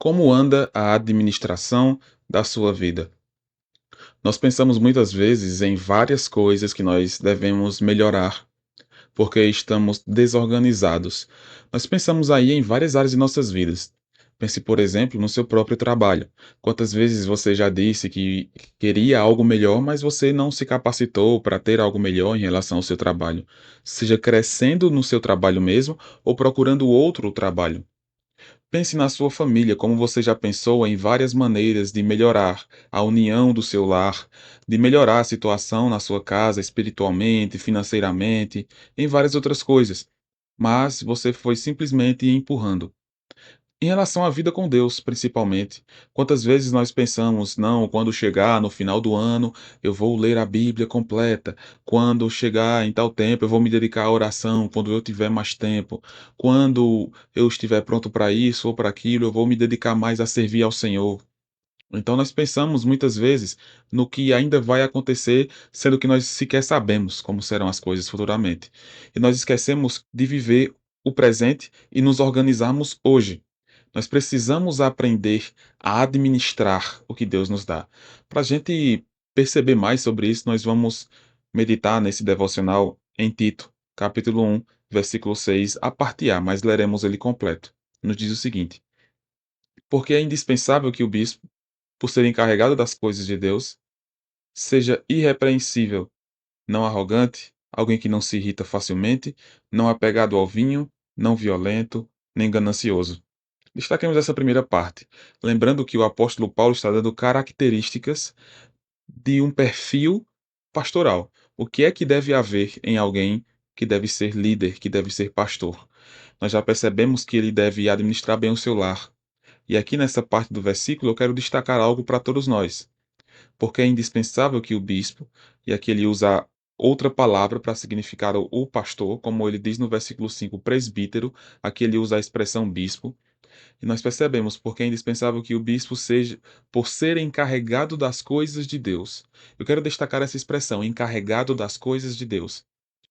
Como anda a administração da sua vida? Nós pensamos muitas vezes em várias coisas que nós devemos melhorar, porque estamos desorganizados. Nós pensamos aí em várias áreas de nossas vidas. Pense, por exemplo, no seu próprio trabalho. Quantas vezes você já disse que queria algo melhor, mas você não se capacitou para ter algo melhor em relação ao seu trabalho? Seja crescendo no seu trabalho mesmo ou procurando outro trabalho. Pense na sua família, como você já pensou em várias maneiras de melhorar a união do seu lar, de melhorar a situação na sua casa espiritualmente, financeiramente, em várias outras coisas, mas você foi simplesmente empurrando. Em relação à vida com Deus, principalmente, quantas vezes nós pensamos: "Não, quando chegar no final do ano, eu vou ler a Bíblia completa. Quando chegar em tal tempo, eu vou me dedicar à oração, quando eu tiver mais tempo. Quando eu estiver pronto para isso ou para aquilo, eu vou me dedicar mais a servir ao Senhor". Então nós pensamos muitas vezes no que ainda vai acontecer, sendo que nós sequer sabemos como serão as coisas futuramente. E nós esquecemos de viver o presente e nos organizarmos hoje. Nós precisamos aprender a administrar o que Deus nos dá. Para a gente perceber mais sobre isso, nós vamos meditar nesse devocional em Tito, capítulo 1, versículo 6, a parte A, mas leremos ele completo. Nos diz o seguinte: porque é indispensável que o bispo, por ser encarregado das coisas de Deus, seja irrepreensível, não arrogante, alguém que não se irrita facilmente, não apegado ao vinho, não violento, nem ganancioso. Destaquemos essa primeira parte, lembrando que o apóstolo Paulo está dando características de um perfil pastoral. O que é que deve haver em alguém que deve ser líder, que deve ser pastor? Nós já percebemos que ele deve administrar bem o seu lar. E aqui nessa parte do versículo eu quero destacar algo para todos nós, porque é indispensável que o bispo, e aqui ele usa outra palavra para significar o pastor, como ele diz no versículo 5, presbítero, aqui ele usa a expressão bispo, e nós percebemos porque é indispensável que o bispo seja, por ser encarregado das coisas de Deus. Eu quero destacar essa expressão, encarregado das coisas de Deus.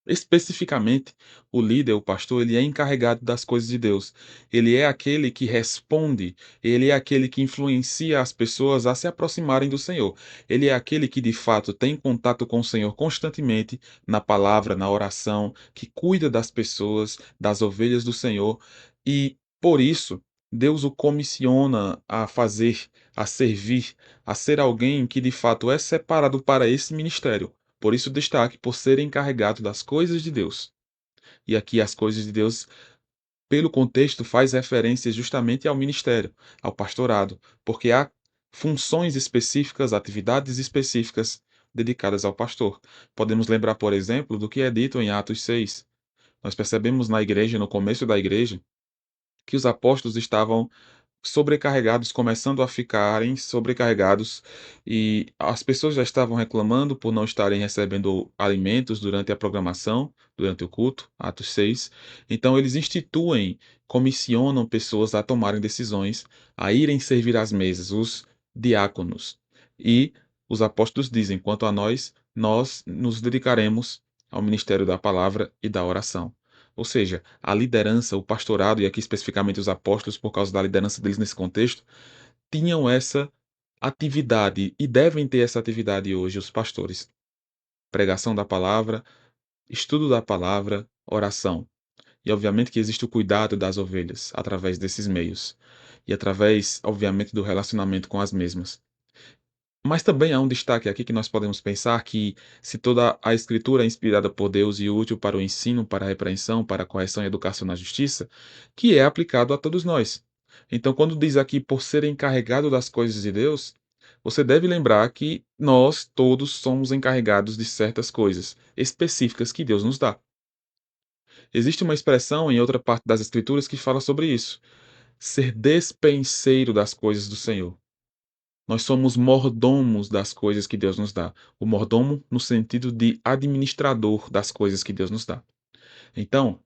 Especificamente, o líder, o pastor, ele é encarregado das coisas de Deus. Ele é aquele que responde, ele é aquele que influencia as pessoas a se aproximarem do Senhor. Ele é aquele que de fato tem contato com o Senhor constantemente na palavra, na oração, que cuida das pessoas, das ovelhas do Senhor, e por isso Deus o comissiona a fazer, a servir, a ser alguém que de fato é separado para esse ministério. Por isso destaque por ser encarregado das coisas de Deus. E aqui as coisas de Deus, pelo contexto, faz referência justamente ao ministério, ao pastorado, porque há funções específicas, atividades específicas dedicadas ao pastor. Podemos lembrar, por exemplo, do que é dito em Atos 6. Nós percebemos na igreja, no começo da igreja, que os apóstolos estavam sobrecarregados, começando a ficarem sobrecarregados, e as pessoas já estavam reclamando por não estarem recebendo alimentos durante a programação, durante o culto, Atos 6. Então eles instituem, comissionam pessoas a tomarem decisões, a irem servir às mesas, os diáconos. E os apóstolos dizem: quanto a nós, nós nos dedicaremos ao ministério da palavra e da oração. Ou seja, a liderança, o pastorado, e aqui especificamente os apóstolos, por causa da liderança deles nesse contexto, tinham essa atividade e devem ter essa atividade hoje, os pastores. Pregação da palavra, estudo da palavra, oração. E obviamente que existe o cuidado das ovelhas através desses meios. E através, obviamente, do relacionamento com as mesmas. Mas também há um destaque aqui que nós podemos pensar que, se toda a Escritura é inspirada por Deus e útil para o ensino, para a repreensão, para a correção e educação na justiça, que é aplicado a todos nós. Então, quando diz aqui por ser encarregado das coisas de Deus, você deve lembrar que nós todos somos encarregados de certas coisas específicas que Deus nos dá. Existe uma expressão em outra parte das Escrituras que fala sobre isso: ser despenseiro das coisas do Senhor. Nós somos mordomos das coisas que Deus nos dá. O mordomo no sentido de administrador das coisas que Deus nos dá. Então,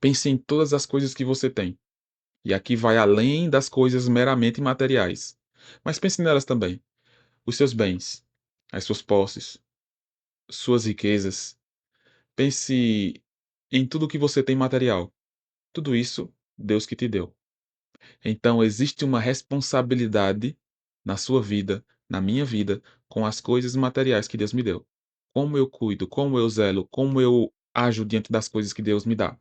pense em todas as coisas que você tem. E aqui vai além das coisas meramente materiais. Mas pense nelas também. Os seus bens, as suas posses, suas riquezas. Pense em tudo que você tem material. Tudo isso, Deus que te deu. Então existe uma responsabilidade na sua vida, na minha vida, com as coisas materiais que Deus me deu. Como eu cuido, como eu zelo, como eu ajo diante das coisas que Deus me dá.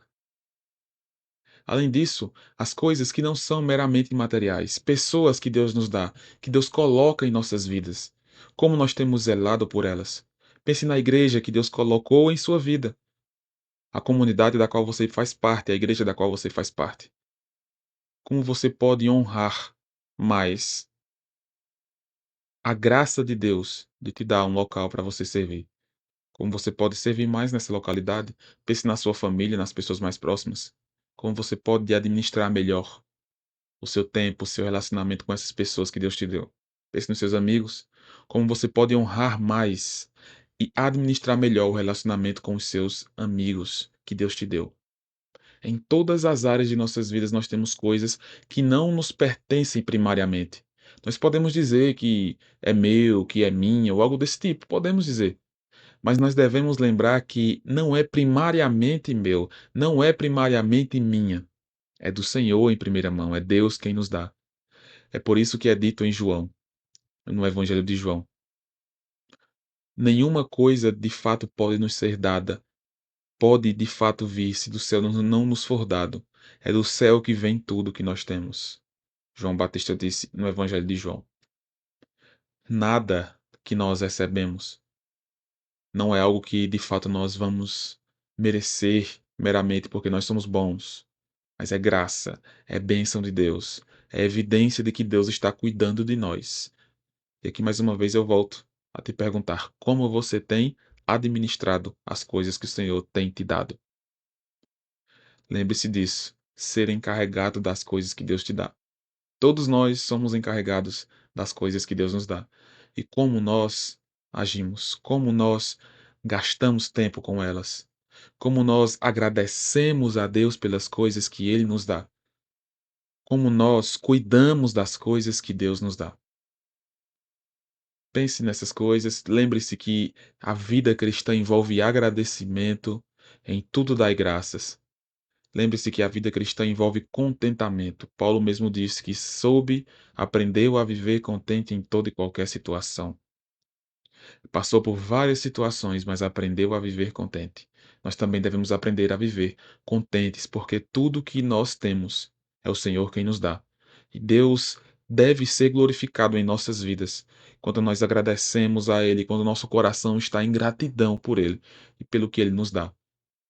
Além disso, as coisas que não são meramente materiais, pessoas que Deus nos dá, que Deus coloca em nossas vidas. Como nós temos zelado por elas. Pense na igreja que Deus colocou em sua vida, a comunidade da qual você faz parte, a igreja da qual você faz parte. Como você pode honrar mais a graça de Deus de te dar um local para você servir. Como você pode servir mais nessa localidade. Pense na sua família, nas pessoas mais próximas. Como você pode administrar melhor o seu tempo, o seu relacionamento com essas pessoas que Deus te deu. Pense nos seus amigos. Como você pode honrar mais e administrar melhor o relacionamento com os seus amigos que Deus te deu. Em todas as áreas de nossas vidas nós temos coisas que não nos pertencem primariamente. Nós podemos dizer que é meu, que é minha, ou algo desse tipo, podemos dizer. Mas nós devemos lembrar que não é primariamente meu, não é primariamente minha. É do Senhor em primeira mão, é Deus quem nos dá. É por isso que é dito em João, no Evangelho de João: nenhuma coisa de fato pode nos ser dada, pode de fato vir se do céu não nos for dado. É do céu que vem tudo que nós temos. João Batista disse no Evangelho de João. Nada que nós recebemos não é algo que de fato nós vamos merecer meramente porque nós somos bons, mas é graça, é bênção de Deus, é evidência de que Deus está cuidando de nós. E aqui mais uma vez eu volto a te perguntar: como você tem administrado as coisas que o Senhor tem te dado? Lembre-se disso, ser encarregado das coisas que Deus te dá. Todos nós somos encarregados das coisas que Deus nos dá. E como nós agimos, como nós gastamos tempo com elas, como nós agradecemos a Deus pelas coisas que Ele nos dá, como nós cuidamos das coisas que Deus nos dá. Pense nessas coisas, lembre-se que a vida cristã envolve agradecimento, em tudo dai graças. Lembre-se que a vida cristã envolve contentamento. Paulo mesmo disse que aprendeu a viver contente em toda e qualquer situação. Passou por várias situações, mas aprendeu a viver contente. Nós também devemos aprender a viver contentes, porque tudo que nós temos é o Senhor quem nos dá. E Deus deve ser glorificado em nossas vidas, quando nós agradecemos a Ele, quando nosso coração está em gratidão por Ele e pelo que Ele nos dá.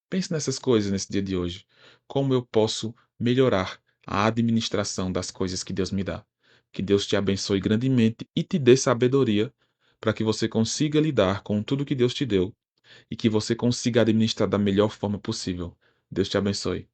Pense nessas coisas nesse dia de hoje. Como eu posso melhorar a administração das coisas que Deus me dá? Que Deus te abençoe grandemente e te dê sabedoria para que você consiga lidar com tudo que Deus te deu e que você consiga administrar da melhor forma possível. Deus te abençoe.